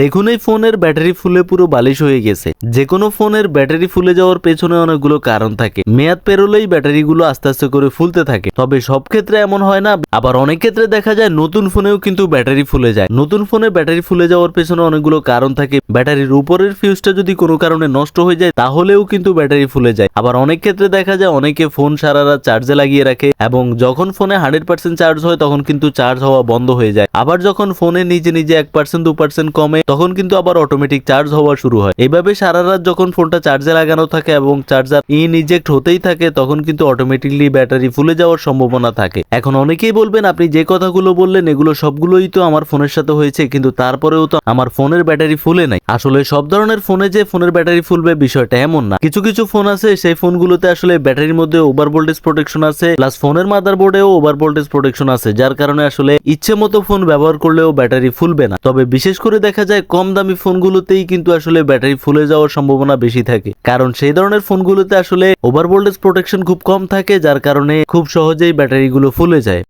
দেখুন এই ফোনের ব্যাটারি ফুলে পুরো বালিশ হয়ে গেছে। যে কোনো ফোনের ব্যাটারি ফুলে যাওয়ার পেছনে অনেকগুলো কারণ থাকে। মেয়াদ পেরোলেই ব্যাটারিগুলো আস্তে আস্তে করে ফুলতে থাকে। তবে সব ক্ষেত্রে এমন হয় না, আবার অনেক ক্ষেত্রে দেখা যায় নতুন ফোনেও কিন্তু ব্যাটারি ফুলে যায়। নতুন ফোনে ব্যাটারি ফুলে যাওয়ার পেছনে অনেকগুলো কারণ থাকে। ব্যাটারির উপরের ফিউজটা যদি কোনো কারণে নষ্ট হয়ে যায় তাহলেও কিন্তু ব্যাটারি ফুলে যায়। আবার অনেক ক্ষেত্রে দেখা যায় অনেকে ফোন সারা রাত চার্জে লাগিয়ে রাখে এবং যখন ফোনে 100% চার্জ হয় তখন কিন্তু চার্জ হওয়া বন্ধ হয়ে যায়। আবার যখন ফোনে নিজে নিজে 1% 2% কমে তখন কিন্তু আবার অটোমেটিক চার্জ হওয়া শুরু হয়। এইভাবে সারা রাত যখন ফোনটা চার্জে লাগানো থাকে এবং চার্জার ইনজেক্ট হতেই থাকে তখন কিন্তু অটোমেটিকলি ব্যাটারি ফুলে যাওয়ার সম্ভাবনা থাকে। এখন অনেকেই বলবেন আপনি যে কথাগুলো বললেন এগুলো সবগুলোই তো আমার ফোনের সাথে হয়েছে, কিন্তু তারপরেও তো আমার ফোনের ব্যাটারি ফুলে নাই। আসলে সব ধরনের ফোনে যে ফোনের ব্যাটারি ফুলবে বিষয়টা এমন না। কিছু কিছু ফোন আছে সেই ফোনগুলোতে আসলে ব্যাটারির মধ্যে ওভার ভোল্টেজ প্রোটেকশন আছে, প্লাস ফোনের মাদারবোর্ডেও ওভার ভোল্টেজ প্রোটেকশন আছে, যার কারণে আসলে ইচ্ছে মতো ফোন ব্যবহার করলেও ব্যাটারি ফুলবে না। তবে বিশেষ করে দেখা যায় কম দামি ফোনগুলোতেই কিন্তু আসলে ব্যাটারি ফুলে যাওয়ার সম্ভাবনা বেশি থাকে, কারণ সেই ধরনের ফোনগুলোতে আসলে ওভার ভোল্টেজ প্রোটেকশন খুব কম থাকে, যার কারণে খুব সহজেই ব্যাটারিগুলো ফুলে যায়।